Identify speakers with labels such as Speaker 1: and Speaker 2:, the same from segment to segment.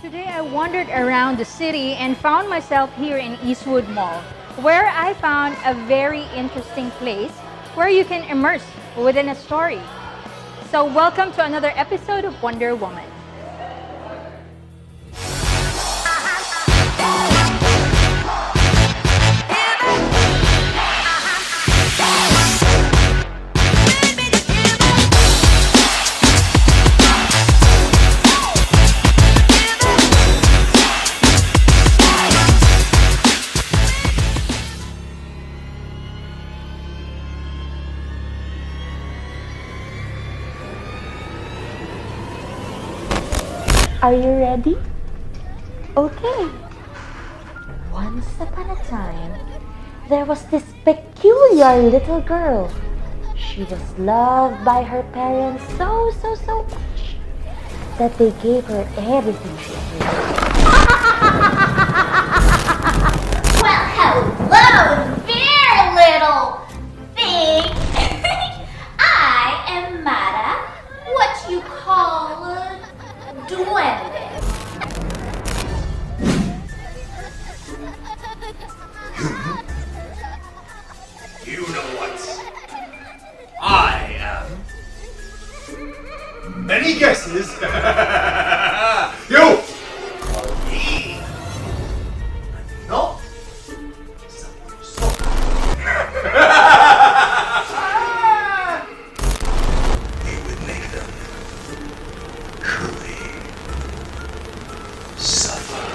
Speaker 1: Today I wandered around the city and found myself here in Eastwood Mall, where I found a very interesting place where you can immerse within a story. So welcome to another episode of Wonder Woman.
Speaker 2: Are you ready? Okay. Once upon a time, there was this peculiar little girl. She was loved by her parents so much that they gave her everything she wanted.
Speaker 3: Well, hello there, little thing. I am Mara, what you call a duende.
Speaker 4: You know what I am? Any guesses? You! Me? No? So. It would make them truly suffer.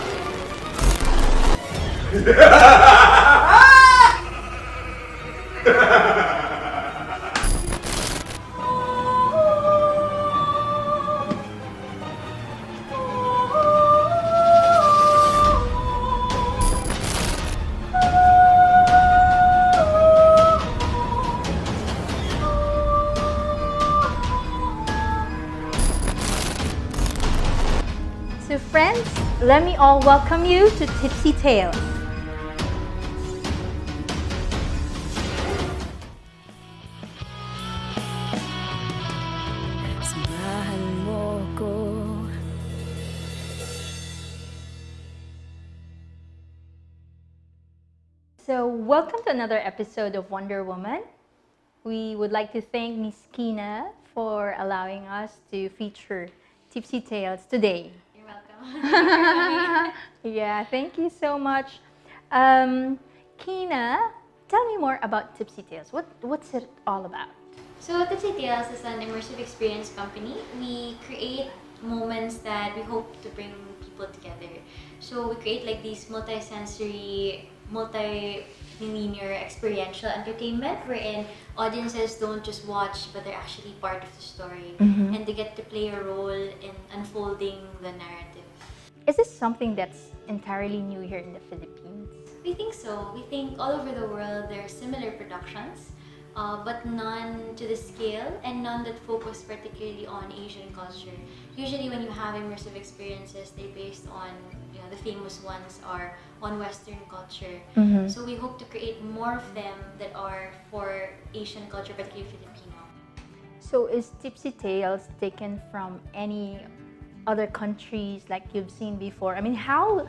Speaker 1: So friends, let me all welcome you to Tipsy Tales.
Speaker 2: Samahan mo ko.
Speaker 1: So welcome to another episode of Wonder Woman. We would like to thank Miss Kina for allowing us to feature Tipsy Tales today.
Speaker 3: You're welcome.
Speaker 1: Yeah, thank you so much. Kina, tell me more about Tipsy Tales. What's it all about?
Speaker 3: So, Tipsy Tales is an immersive experience company. We create moments that we hope to bring people together. So, we create like these multi-sensory, multi-linear experiential entertainment wherein audiences don't just watch but they're actually part of the story and they get to play a role in unfolding the narrative.
Speaker 1: Is this something that's entirely new here in the Philippines?
Speaker 3: We think so. We think all over the world there are similar productions, but none to the scale and none that focus particularly on Asian culture. Usually when you have immersive experiences, they're based on, the famous ones are on Western culture. So we hope to create more of them that are for Asian culture, particularly Filipino.
Speaker 1: So is Tipsy Tales taken from any other countries like you've seen before? I mean, how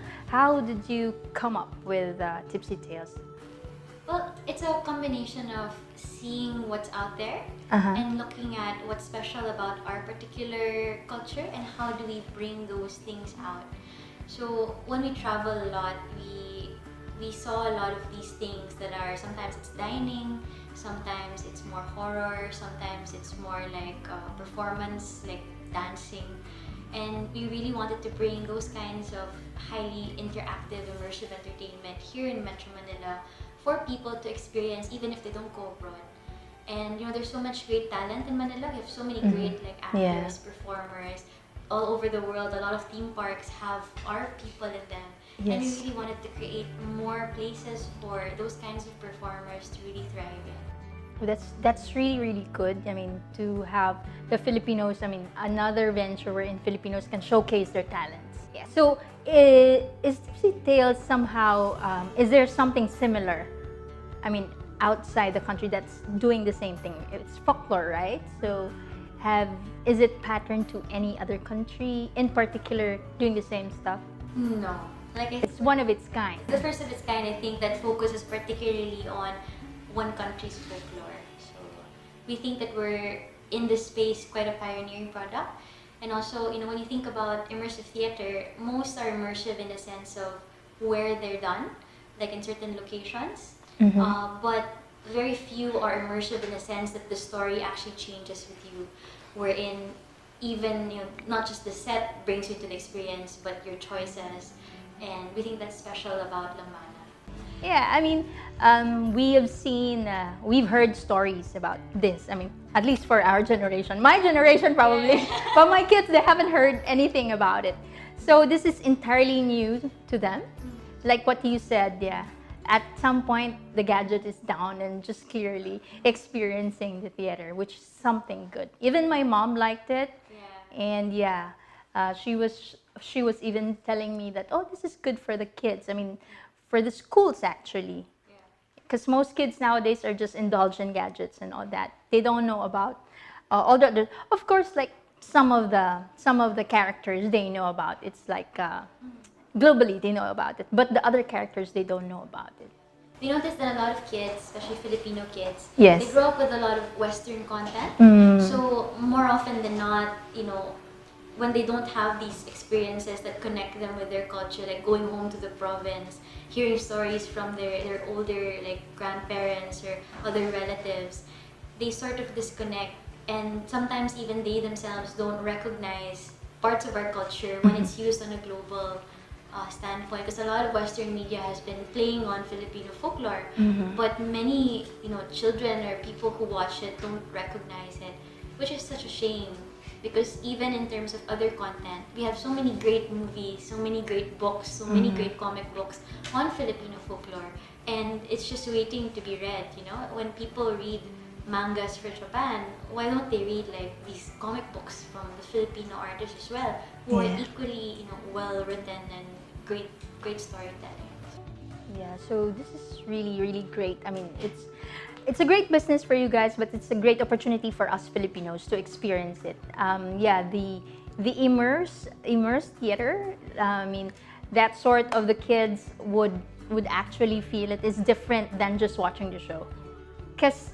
Speaker 1: did you come up with Tipsy Tales?
Speaker 3: Well, it's a combination of seeing what's out there and looking at what's special about our particular culture and how do we bring those things out. So when we travel a lot, we saw a lot of these things that are sometimes it's dining, sometimes it's more horror, sometimes it's more like performance, like dancing. And we really wanted to bring those kinds of highly interactive, immersive entertainment here in Metro Manila for people to experience even if they don't go abroad. And there's so much great talent in Manila. We have so many great like actors, performers all over the world. A lot of theme parks have our people in them. And we really wanted to create more places for those kinds of performers to really thrive in.
Speaker 1: That's really good. I mean, to have the Filipinos. I mean, another venture wherein Filipinos can showcase their talents. Yeah. So, is Tipsy Tales somehow? Is there something similar? I mean, outside the country that's doing the same thing. It's folklore, right? So, have, is it patterned to any other country in particular doing the same stuff?
Speaker 3: No. Like
Speaker 1: It's one of its kind.
Speaker 3: the first of its kind, I think, that focuses particularly on one country's folklore. So we think that we're in this space quite a pioneering product. And also, when you think about immersive theater, most are immersive in the sense of where they're done, like in certain locations. But very few are immersive in the sense that the story actually changes with you, wherein even not just the set brings you to the experience, but your choices. And we think that's special about Lamana.
Speaker 1: Yeah, I mean, we've heard stories about this. I mean, at least for our generation. My generation probably, but my kids, they haven't heard anything about it. So this is entirely new to them. Like what you said, yeah. At some point, the gadget is down and just clearly experiencing the theater, which is something good. Even my mom liked it, and she was even telling me that, oh, this is good for the kids. I mean, for the schools actually, because most kids nowadays are just indulged in gadgets and all that. They don't know about all the. Of course, like some of the characters they know about. It's like. Globally, they know about it, but the other characters, they don't know about it.
Speaker 3: We noticed that a lot of kids, especially Filipino kids,
Speaker 1: Yes.
Speaker 3: they grow up with a lot of Western content. So more often than not, when they don't have these experiences that connect them with their culture, like going home to the province, hearing stories from their older like grandparents or other relatives, they sort of disconnect, and sometimes even they themselves don't recognize parts of our culture when it's used on a global standpoint, because a lot of Western media has been playing on Filipino folklore, but many children or people who watch it don't recognize it, which is such a shame, because even in terms of other content, we have so many great movies, so many great books, so many great comic books on Filipino folklore, and it's just waiting to be read. When people read mangas for Japan, why don't they read like these comic books from the Filipino artists as well, who are equally well written and great storytelling.
Speaker 1: Yeah, so this is really, really great. I mean, it's a great business for you guys, but it's a great opportunity for us Filipinos to experience it. The immersed theater. I mean, that sort of the kids would actually feel it is different than just watching the show, because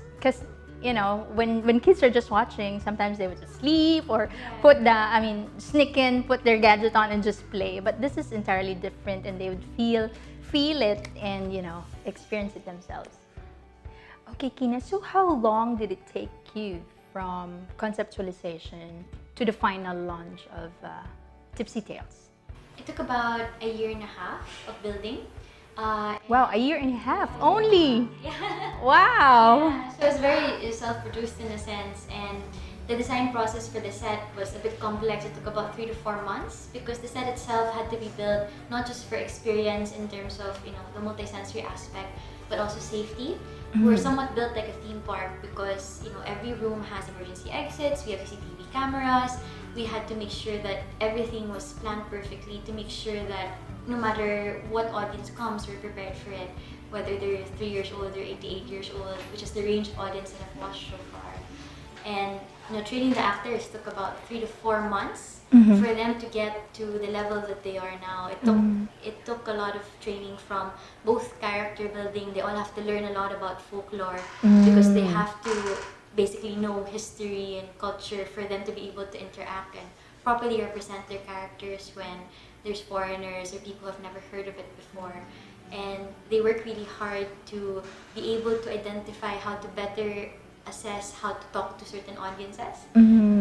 Speaker 1: when kids are just watching, sometimes they would just sleep or sneak in, put their gadget on and just play. But this is entirely different, and they would feel it and experience it themselves. Okay, Kina, so how long did it take you from conceptualization to the final launch of Tipsy Tales?
Speaker 3: It took about a year and a half of building.
Speaker 1: Wow, a year and a half only.
Speaker 3: Yeah.
Speaker 1: Wow.
Speaker 3: Yeah, so it's very self-produced in a sense, and the design process for the set was a bit complex. It took about 3 to 4 months because the set itself had to be built not just for experience in terms of the multisensory aspect, but also safety. We're somewhat built like a theme park because every room has emergency exits. We have CCTV cameras. We had to make sure that everything was planned perfectly to make sure that no matter what audience comes, we're prepared for it, whether they're 3 years old or 88 years old, which is the range of audience that I've watched so far. And training the actors took about 3 to 4 months for them to get to the level that they are now. It took a lot of training from both character building. They all have to learn a lot about folklore because they have to basically know history and culture for them to be able to interact and properly represent their characters when there's foreigners or people who have never heard of it before. And they work really hard to be able to identify how to better assess how to talk to certain audiences.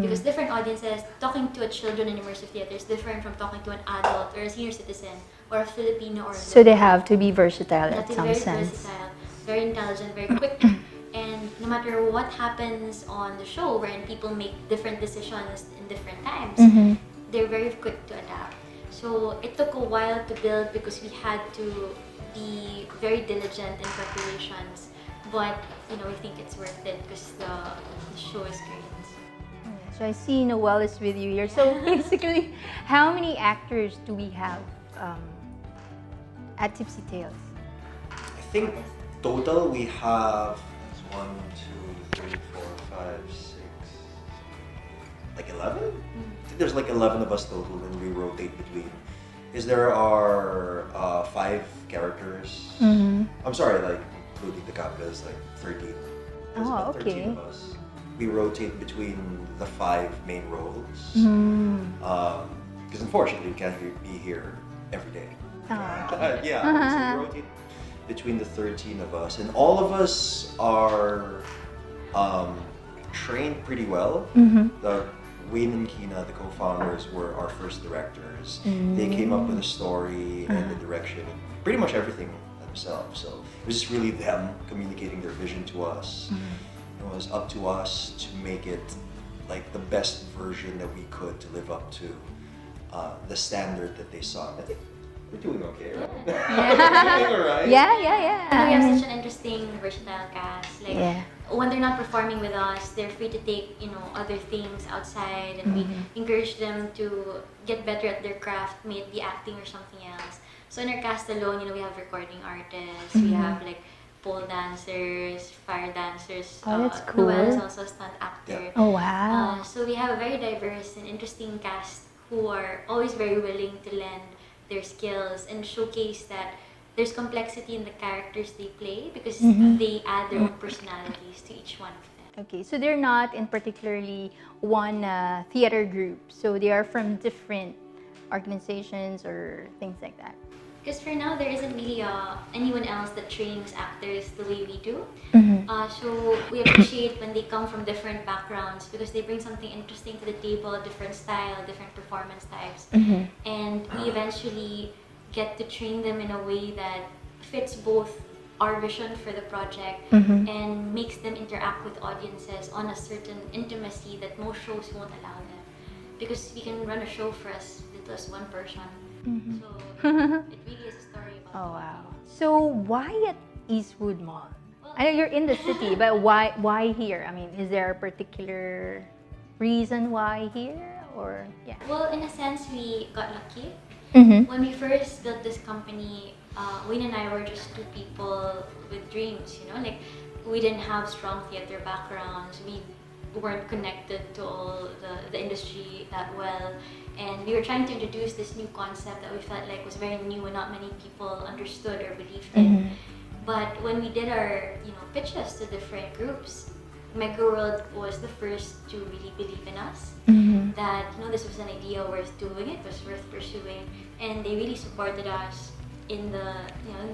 Speaker 3: Because different audiences, talking to a children in immersive theater is different from talking to an adult or a senior citizen or a Filipino or a
Speaker 1: So they have to be versatile at some
Speaker 3: very
Speaker 1: sense.
Speaker 3: versatile, very intelligent, very quick. And no matter what happens on the show, wherein people make different decisions in different times, they're very quick to adapt. So it took a while to build because we had to be very diligent in preparations. But we think it's worth it because the show is great.
Speaker 1: So I see Noel is with you here. So basically, how many actors do we have at Tipsy Tales?
Speaker 5: I think total we have 1, 2, 3, 4, 5, 6, like 11? I think there's like 11 of us total, and we rotate between. Because there are 5 characters. I'm sorry, like including the Capras, like 13. There's
Speaker 1: Oh,
Speaker 5: about 13
Speaker 1: okay.
Speaker 5: of us. We rotate between the 5 main roles. Because unfortunately, we can't be here every day.
Speaker 1: Oh.
Speaker 5: Yeah, so we rotate between the 13 of us, and all of us are trained pretty well. The Wayne and Kina, the co-founders, were our first directors. They came up with a story and the direction, and pretty much everything themselves. So it was just really them communicating their vision to us. It was up to us to make it like the best version that we could to live up to the standard that they saw. I think we're doing okay, right? We're doing all right.
Speaker 1: Yeah.
Speaker 3: We have such an interesting, versatile cast. Like
Speaker 1: Yeah.
Speaker 3: when they're not performing with us, they're free to take other things outside, and we encourage them to get better at their craft, may it be acting or something else. So in our cast alone, we have recording artists, we have like pole dancers, fire dancers.
Speaker 1: Oh, that's cool.
Speaker 3: Noel is also a stunt actor.
Speaker 5: Yeah.
Speaker 1: Oh, wow.
Speaker 3: So we have a very diverse and interesting cast who are always very willing to lend their skills and showcase that there's complexity in the characters they play, because they add their own personalities to each one of them.
Speaker 1: Okay, so they're not in particularly one theater group. So they are from different organizations or things like that.
Speaker 3: Because for now, there isn't really anyone else that trains actors the way we do. So we appreciate when they come from different backgrounds, because they bring something interesting to the table, different style, different performance types. And we eventually get to train them in a way that fits both our vision for the project and makes them interact with audiences on a certain intimacy that most shows won't allow them. Because we can run a show for as little as one person. So it really is a story about.
Speaker 1: Oh, wow. So why at Eastwood Mall? I know you're in the city, but why here? I mean, is there a particular reason why here, or yeah?
Speaker 3: Well, in a sense, we got lucky.
Speaker 1: Mm-hmm.
Speaker 3: When we first built this company, Wayne and I were just 2 people with dreams, like we didn't have strong theater backgrounds, we weren't connected to all the industry that well, and we were trying to introduce this new concept that we felt like was very new and not many people understood or believed in. But when we did our pitches to different groups, Mega World was the first to really believe in us, that this was an idea worth doing, it was worth pursuing, and they really supported us in the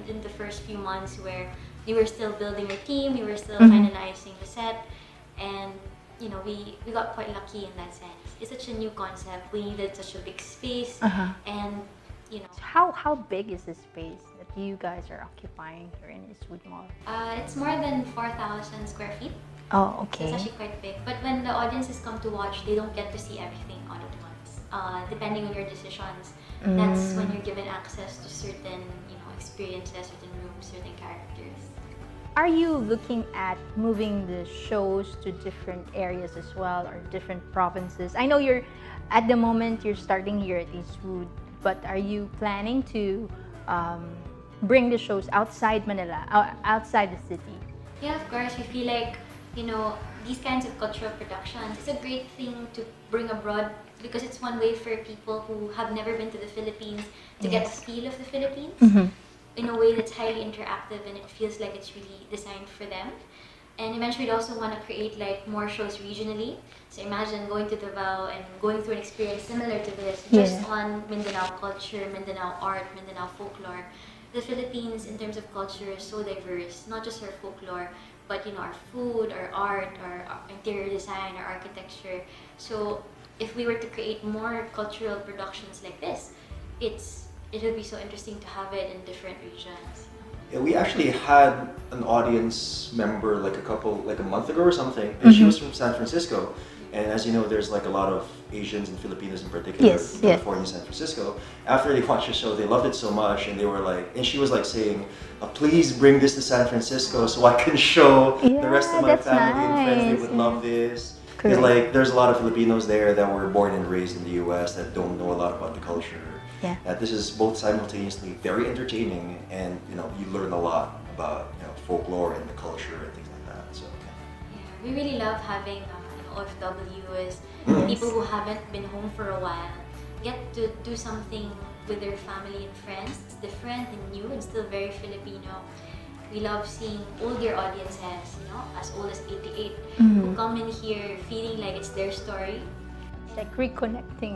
Speaker 3: in the first few months where we were still building our team, we were still finalizing the set, and we got quite lucky in that sense. It's such a new concept. We needed such a big space, and
Speaker 1: How big is this space that you guys are occupying here in Eastwood Mall?
Speaker 3: it's more than 4,000 square feet.
Speaker 1: Oh,
Speaker 3: So
Speaker 1: okay.
Speaker 3: it's actually quite big. But when the audiences come to watch, they don't get to see everything all at once. Depending on your decisions, that's when you're given access to certain experiences, certain rooms, certain characters.
Speaker 1: Are you looking at moving the shows to different areas as well, or different provinces? I know at the moment you're starting here at Eastwood, but are you planning to bring the shows outside Manila, outside the city?
Speaker 3: Yeah, of course. We feel like these kinds of cultural productions, it's a great thing to bring abroad, because it's one way for people who have never been to the Philippines to get a feel of the Philippines in a way that's highly interactive, and it feels like it's really designed for them. And eventually we also want to create like more shows regionally. So imagine going to Davao and going through an experience similar to this, just on Mindanao culture, Mindanao art, Mindanao folklore. The Philippines in terms of culture is so diverse, not just our folklore, but our food, our art, our interior design, our architecture. So if we were to create more cultural productions like this, it would be so interesting to have it in different regions.
Speaker 5: Yeah, we actually had an audience member like a month ago or something, and she was from San Francisco. And as you know, there's like a lot of Asians and Filipinos in particular in California, San Francisco. After they watched the show, they loved it so much, and they were like, and she was like saying, please bring this to San Francisco so I can show the rest of my family and friends. They would love this. Because like, there's a lot of Filipinos there that were born and raised in the U.S. that don't know a lot about the culture. This is both simultaneously very entertaining, and you learn a lot about folklore and the culture and things like that. So
Speaker 3: we really love having OFWs,
Speaker 1: Yes.
Speaker 3: people who haven't been home for a while, get to do something with their family and friends. It's different and new and still very Filipino. We love seeing older audiences, as old as 88, who come in here feeling like it's their story.
Speaker 1: It's like reconnecting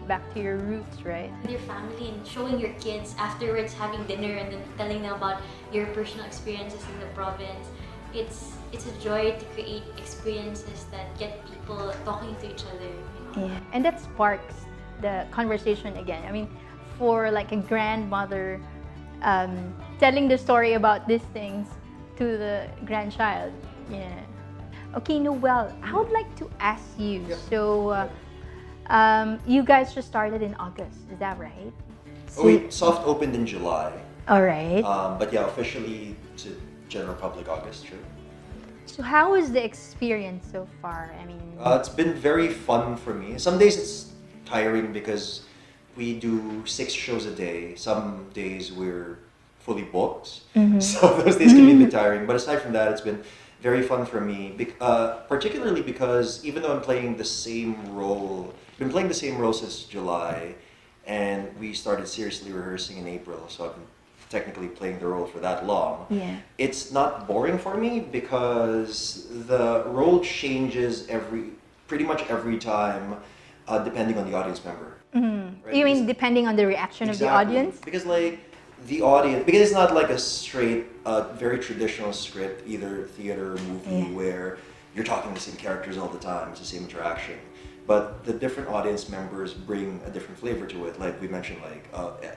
Speaker 1: back to your roots, right?
Speaker 3: With your family and showing your kids afterwards, having dinner and then telling them about your personal experiences in the province. It's a joy to create experiences that get people talking to each other.
Speaker 1: Yeah, and that sparks the conversation again. I mean, for like a grandmother telling the story about these things to the grandchild. Yeah. Okay, Noel, I would like to ask you.
Speaker 5: Yeah.
Speaker 1: So, you guys just started in August, is that right?
Speaker 5: We soft opened in July.
Speaker 1: All right.
Speaker 5: But yeah, officially to general public August, true.
Speaker 1: So, how was the experience so far? I mean,
Speaker 5: It's been very fun for me. Some days it's tiring because we do 6 shows a day. Some days we're fully booked, so those days can be a bit tiring. But aside from that, it's been very fun for me, particularly because even though I'm playing the same role, I've been playing the same role since July, and we started seriously rehearsing in April, so I've been technically playing the role for that long.
Speaker 1: yeah.
Speaker 5: It's not boring for me because the role changes pretty much every time, depending on the audience member. Right?
Speaker 1: You mean depending on the reaction of the
Speaker 5: Exactly.
Speaker 1: audience?
Speaker 5: Because like the audience, because it's not like a straight, very traditional script, either theater or movie,
Speaker 1: Yeah.
Speaker 5: where you're talking the same characters all the time, it's the same interaction. But the different audience members bring a different flavor to it. Like we mentioned, like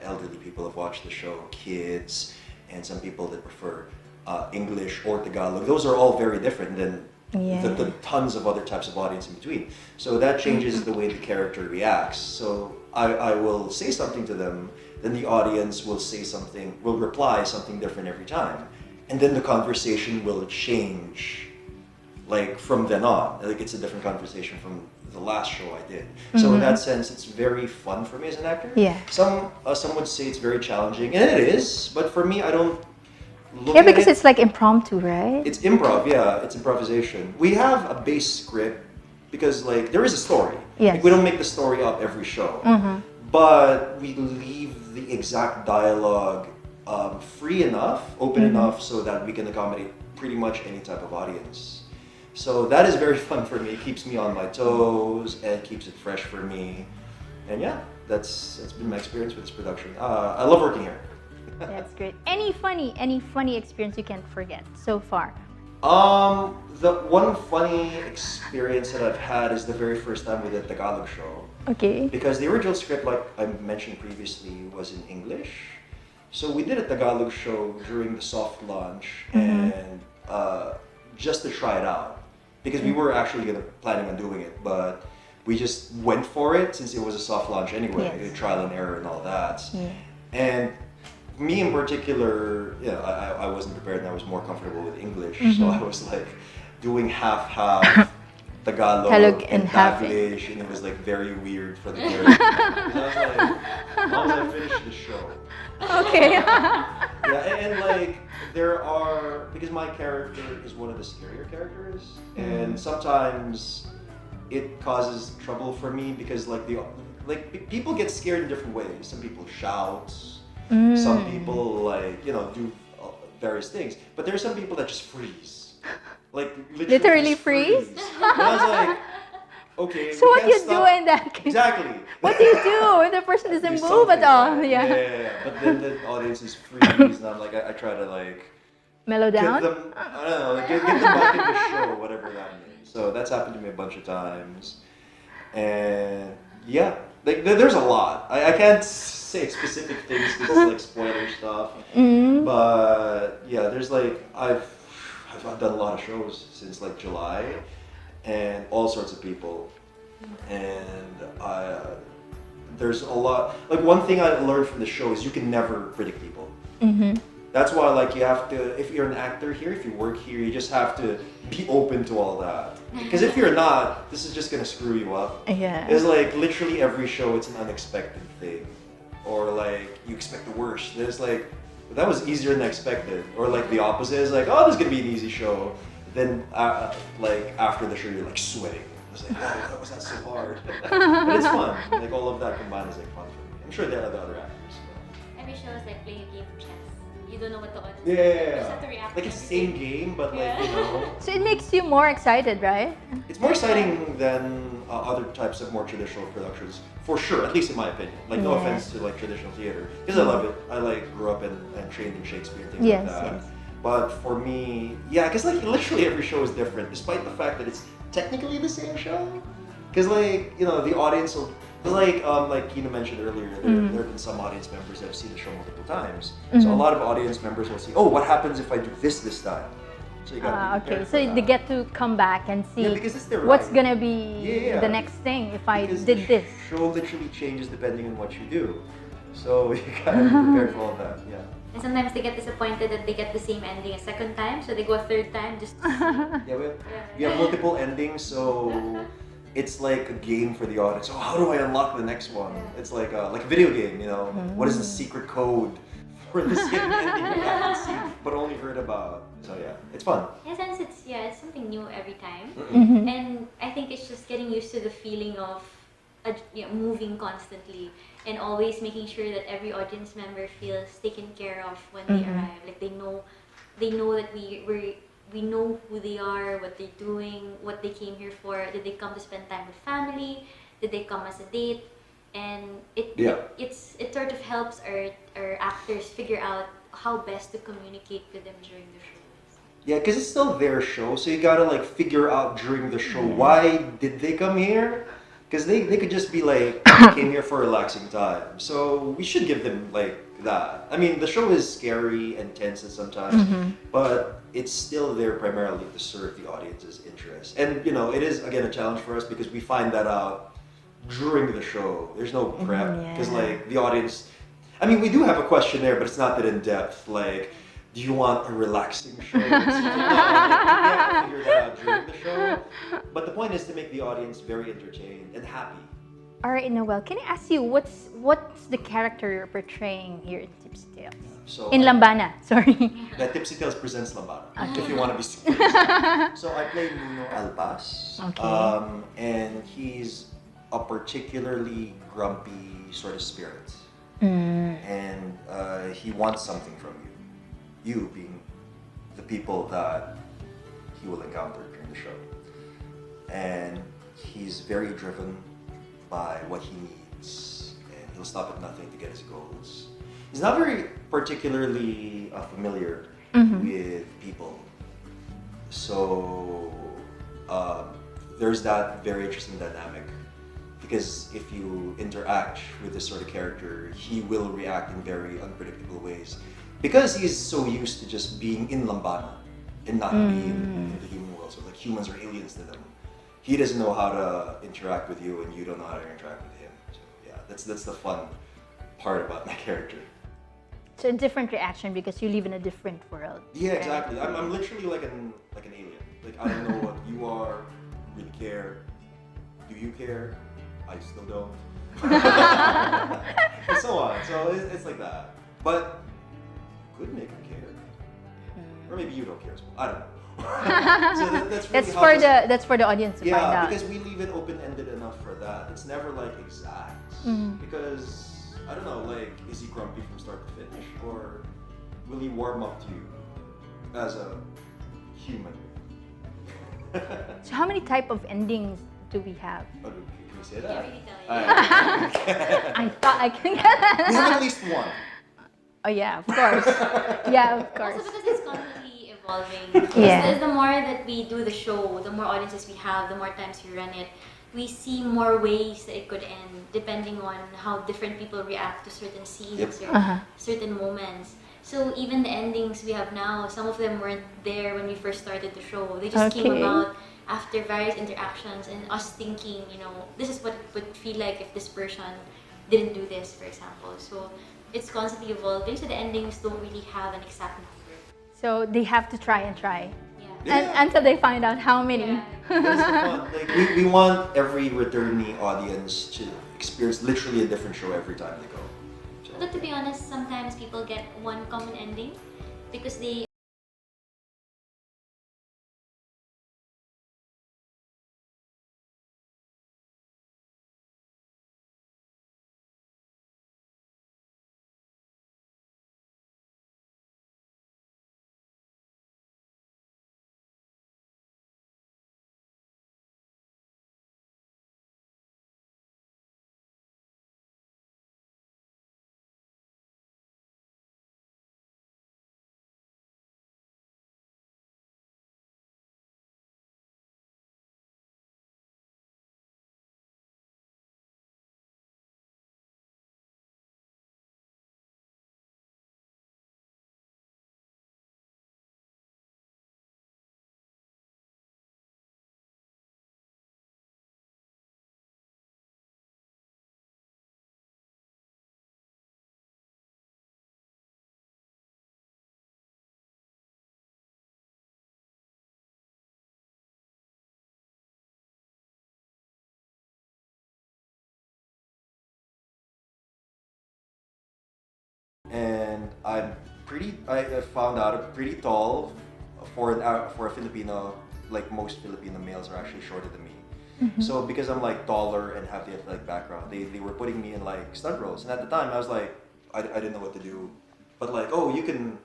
Speaker 5: elderly people have watched the show, kids, and some people that prefer English or Tagalog. Those are all very different than
Speaker 1: Yeah.
Speaker 5: the tons of other types of audience in between. So that changes the way the character reacts. So I will say something to them, then the audience will reply something different every time. And then the conversation will change, like from then on. Like it's a different conversation from the last show I did. So in that sense, it's very fun for me as an actor.
Speaker 1: Yeah.
Speaker 5: Some would say it's very challenging, and it is. But for me, I don't look
Speaker 1: Yeah,
Speaker 5: at
Speaker 1: because
Speaker 5: it.
Speaker 1: it's like impromptu, right?
Speaker 5: It's improv, yeah. It's improvisation. We have a base script because, like, there is a story.
Speaker 1: Yes.
Speaker 5: Like, we don't make the story up every show, but we leave the exact dialogue free enough, open enough, so that we can accommodate pretty much any type of audience. So that is very fun for me. It keeps me on my toes and keeps it fresh for me. And yeah, that's been my experience with this production. I love working here.
Speaker 1: That's great. Any funny experience you can't forget so far?
Speaker 5: The one funny experience that I've had is the very first time we did the Tagalog show.
Speaker 1: Okay.
Speaker 5: Because the original script, like I mentioned previously, was in English. So we did a Tagalog show during the soft launch and just to try it out. Because we were actually planning on doing it, but we just went for it since it was a soft launch anyway,
Speaker 1: Yes.
Speaker 5: trial and error and all that.
Speaker 1: Yeah.
Speaker 5: And me in particular, I wasn't prepared and I was more comfortable with English, so I was like doing half Tagalog and
Speaker 1: half
Speaker 5: Taglish, and it was like very weird for the character. And I was like, as long as I finish the show.
Speaker 1: Okay.
Speaker 5: Yeah, and like because my character is one of the scarier characters, and sometimes it causes trouble for me because people get scared in different ways. Some people shout. Some people do various things, but there are some people that just freeze, like
Speaker 1: Literally
Speaker 5: just
Speaker 1: freeze?
Speaker 5: And I was like, okay.
Speaker 1: So
Speaker 5: we
Speaker 1: what
Speaker 5: can't
Speaker 1: do you
Speaker 5: stop.
Speaker 1: do in that case?
Speaker 5: Exactly.
Speaker 1: What do you do if the person
Speaker 5: Do
Speaker 1: doesn't move at
Speaker 5: something,
Speaker 1: all?
Speaker 5: right?
Speaker 1: Yeah.
Speaker 5: Yeah. But then the audience is freeze, and I'm like, I try to like
Speaker 1: Mellow down?
Speaker 5: get them. I don't know, like, get them back in the show, whatever that means. So that's happened to me a bunch of times, and yeah, like there's a lot. I can't say specific things because it's like spoiler stuff. But yeah, there's like I've done a lot of shows since like July, and all sorts of people, and there's a lot. Like one thing I learned from the show is you can never predict people. That's why like you have to, if you're an actor here, if you work here, you just have to be open to all that. Because if you're not, this is just gonna screw you up.
Speaker 1: Yeah.
Speaker 5: It's like literally every show, it's an unexpected thing, or like you expect the worst. There's like that was easier than expected, or like the opposite is like, oh, this is gonna be an easy show. Then like after the show, you're like sweating. was like, oh, that was not so hard. But it's fun. Like all of that combined is like fun for me. I'm sure there are the other actors.
Speaker 3: Every show is like playing a game of chess. You don't know what the audience
Speaker 5: Yeah,
Speaker 3: is. You just have to react.
Speaker 5: like
Speaker 3: to
Speaker 5: it's the same
Speaker 3: everything.
Speaker 5: game, but like
Speaker 3: Yeah.
Speaker 5: you know,
Speaker 1: So it makes you more excited, right?
Speaker 5: it's more exciting than other types of more traditional productions, for sure. At least in my opinion. Like no
Speaker 1: Yeah.
Speaker 5: offense to like traditional theater, because I love it. I like grew up and trained in Shakespeare and things
Speaker 1: Yes,
Speaker 5: like that.
Speaker 1: yes.
Speaker 5: But for me, yeah, because like literally every show is different, despite the fact that it's technically the same show. Because like you know the audience will. Like Kina mentioned earlier, there have been some audience members that have seen the show multiple times. So a lot of audience members will see, oh, what happens if I do this time? So you gotta be
Speaker 1: Okay,
Speaker 5: prepared
Speaker 1: so
Speaker 5: for
Speaker 1: they
Speaker 5: that.
Speaker 1: get to come back and see
Speaker 5: Yeah, because it's their
Speaker 1: what's
Speaker 5: right.
Speaker 1: gonna be
Speaker 5: Yeah.
Speaker 1: the next thing if I
Speaker 5: Because
Speaker 1: did
Speaker 5: the
Speaker 1: this.
Speaker 5: show literally changes depending on what you do. So you gotta be prepared for all of that. Yeah.
Speaker 3: And sometimes they get disappointed that they get the same ending a second time, so they go a third time just to see.
Speaker 5: Yeah, we have multiple endings, so it's like a game for the audience. Oh, how do I unlock the next one? It's like a video game, you know. What is the secret code for this hidden ending we haven't seen but only heard about? So yeah, it's fun.
Speaker 3: In a sense, it's something new every time.
Speaker 1: Mm-hmm.
Speaker 3: And I think it's just getting used to the feeling of moving constantly and always making sure that every audience member feels taken care of when they arrive. Like they know that we know who they are, what they're doing, what they came here for. Did they come to spend time with family? Did they come as a date? And it sort of helps our actors figure out how best to communicate with them during the show.
Speaker 5: Yeah, because it's still their show, so you gotta like figure out during the show why did they come here? Because they could just be like came here for a relaxing time. So we should give them like that. I mean, the show is scary and tense at sometimes, but it's still there primarily to serve the audience's interest. And you know, it is again a challenge for us because we find that out during the show. There's no prep because like the audience. I mean, we do have a questionnaire, but it's not that in depth. Like, do you want a relaxing show? We have to figure that out during the show. But the point is to make the audience very entertained and happy.
Speaker 1: All right, Noel, can I ask you what's the character you're portraying here in Tipsy Tales?
Speaker 5: So
Speaker 1: In Lambana, sorry.
Speaker 5: That Tipsy Tales presents Lambada, if you want to be super. So I play Nuno Alpas,
Speaker 1: Okay.
Speaker 5: and he's a particularly grumpy sort of spirit, and he wants something from you. You being the people that he will encounter during the show, and he's very driven by what he needs, and he'll stop at nothing to get his goals. He's not very particularly familiar with people, so there's that very interesting dynamic. Because if you interact with this sort of character, he will react in very unpredictable ways. Because he's so used to just being in Lambana and not being in the human world. So like humans are aliens to them. He doesn't know how to interact with you and you don't know how to interact with him. So yeah, that's the fun part about my character.
Speaker 1: So a different reaction because you live in a different world.
Speaker 5: Yeah,
Speaker 1: right?
Speaker 5: exactly. I'm literally like an alien. Like I don't know what you are, really care. Do you care? I still don't. And so on. So it's like that. But could make him care. Or maybe you don't care as well. I don't know. So that's really how
Speaker 1: That's for the audience to find
Speaker 5: yeah,
Speaker 1: out.
Speaker 5: because we leave it open-ended enough for that. It's never like exact. Because I don't know, like is he grumpy from start to finish? Or will he warm up to you as a human?
Speaker 1: So how many type of endings do we have?
Speaker 5: Oh, can we say
Speaker 3: Can't
Speaker 5: that?
Speaker 3: really tell you.
Speaker 5: Alright.
Speaker 1: I thought I can get that.
Speaker 5: We have at least one.
Speaker 1: Oh yeah, of course. Yeah, of course.
Speaker 3: Also because it's constantly evolving.
Speaker 1: Yeah.
Speaker 3: The more that we do the show, the more audiences we have, the more times we run it, we see more ways that it could end depending on how different people react to certain scenes or certain moments. So even the endings we have now, some of them weren't there when we first started the show. They just came about after various interactions and us thinking, you know, this is what it would feel like if this person didn't do this, for example. So it's constantly evolving, so the endings don't really have an exact number.
Speaker 1: So they have to try and try.
Speaker 3: Yeah.
Speaker 1: Until they find out how many.
Speaker 3: Yeah.
Speaker 5: That's the fun. Like we want every returnee audience to experience literally a different show every time they go. So,
Speaker 3: But to be honest, sometimes people get one common ending because they
Speaker 5: I found out I'm pretty tall for a Filipino. Like most Filipino males are actually shorter than me. So because I'm like taller and have the athletic background, they were putting me in like stunt roles. And at the time I was like, I didn't know what to do. But like, oh, you can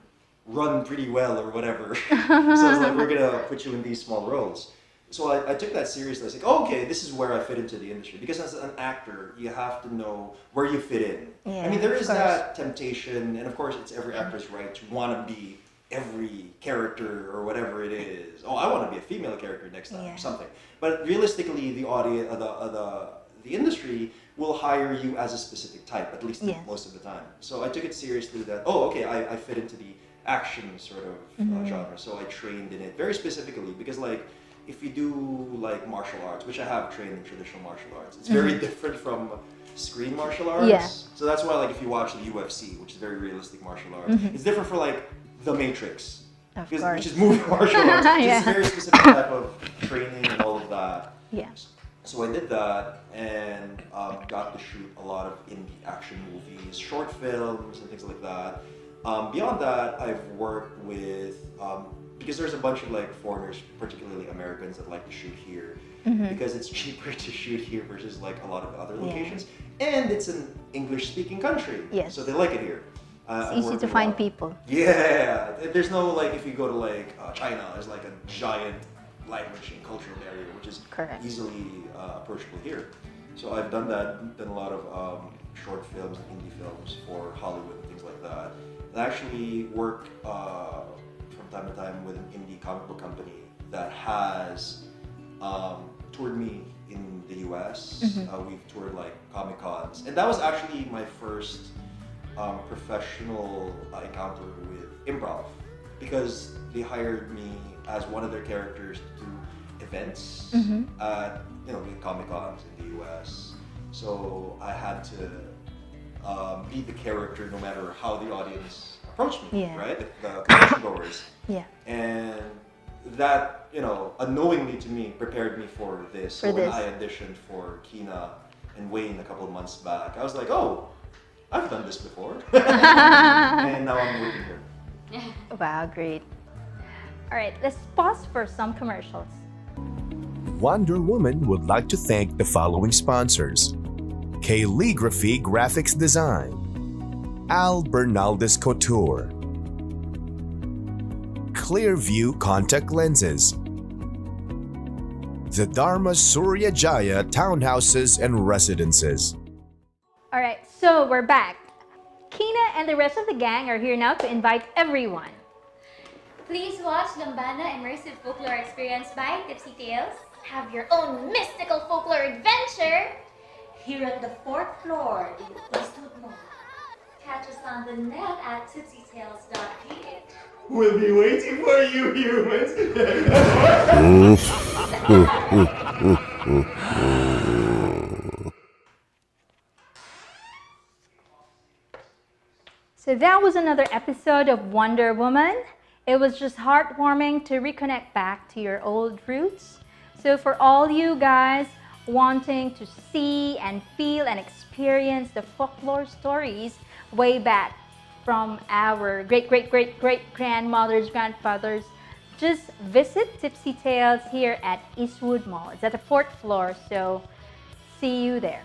Speaker 5: run pretty well or whatever. So I was like, we're gonna put you in these small roles. So I took that seriously. I was like, oh, okay, this is where I fit into the industry. Because as an actor, you have to know where you fit in.
Speaker 1: Yeah,
Speaker 5: I mean, there is
Speaker 1: of course.
Speaker 5: that temptation, and of course, it's every actor's right to want to be every character or whatever it is. Oh, I want to be a female character next time
Speaker 1: Yeah.
Speaker 5: or something. But realistically, the audience, the industry will hire you as a specific type, at least
Speaker 1: Yes.
Speaker 5: most of the time. So I took it seriously that, oh, okay, I fit into the action sort of genre. So I trained in it very specifically because like, if you do like martial arts, which I have trained in traditional martial arts, it's very different from screen martial arts.
Speaker 1: Yeah.
Speaker 5: So that's why like if you watch the UFC, which is very realistic martial arts, it's different for like The Matrix.
Speaker 1: Of
Speaker 5: Which
Speaker 1: course.
Speaker 5: is movie martial arts.
Speaker 1: Yeah.
Speaker 5: It's a very specific type of training and all of that.
Speaker 1: Yeah.
Speaker 5: So I did that and got to shoot a lot of indie action movies, short films, and things like that. Beyond that, I've worked with because there's a bunch of like foreigners, particularly Americans, that like to shoot here because it's cheaper to shoot here versus like a lot of other locations, and it's an English-speaking country,
Speaker 1: Yes.
Speaker 5: so they like it here.
Speaker 1: It's
Speaker 5: I've
Speaker 1: easy
Speaker 5: worked
Speaker 1: to
Speaker 5: with a
Speaker 1: find
Speaker 5: lot.
Speaker 1: people.
Speaker 5: Yeah, there's no like if you go to like China, there's like a giant language and cultural barrier, which is
Speaker 1: Correct.
Speaker 5: easily approachable here. So I've done that, done a lot of short films and indie films for Hollywood and things like that. I actually work from time to time with an indie comic book company that has toured me in the US. We've toured like Comic Cons, and that was actually my first professional encounter with improv because they hired me as one of their characters to do events at Comic Cons in the US. So I had to be the character no matter how the audience approached me,
Speaker 1: Yeah.
Speaker 5: right? The convention goers.
Speaker 1: Yeah.
Speaker 5: And that, unknowingly to me, prepared me for this.
Speaker 1: For
Speaker 5: So when
Speaker 1: this.
Speaker 5: I auditioned for Kina and Wayne a couple of months back, I was like, oh, I've done this before. And now I'm working here.
Speaker 1: Wow, great. All right, let's pause for some commercials.
Speaker 6: Wanderwoman would like to thank the following sponsors: Calligraphy Graphics Design, Al Bernaldez Couture, Clearview Contact Lenses, the Dharma Surya Jaya Townhouses and Residences.
Speaker 1: All right, so we're back. Kina and the rest of the gang are here now to invite everyone.
Speaker 3: Please watch Lambana Immersive Folklore Experience by Tipsy Tales. Have your own mystical folklore adventure
Speaker 2: Here at the 4th floor in Eastwood Mall.
Speaker 3: Catch us on the net at tipsytales.ph.
Speaker 4: We'll be waiting for you, humans.
Speaker 1: So that was another episode of Wanderwoman. It was just heartwarming to reconnect back to your old roots. So for all you guys wanting to see and feel and experience the folklore stories way back from our great-great-great-great-grandmothers, grandfathers, just visit Tipsy Tales here at Eastwood Mall. It's at the 4th floor, so see you there.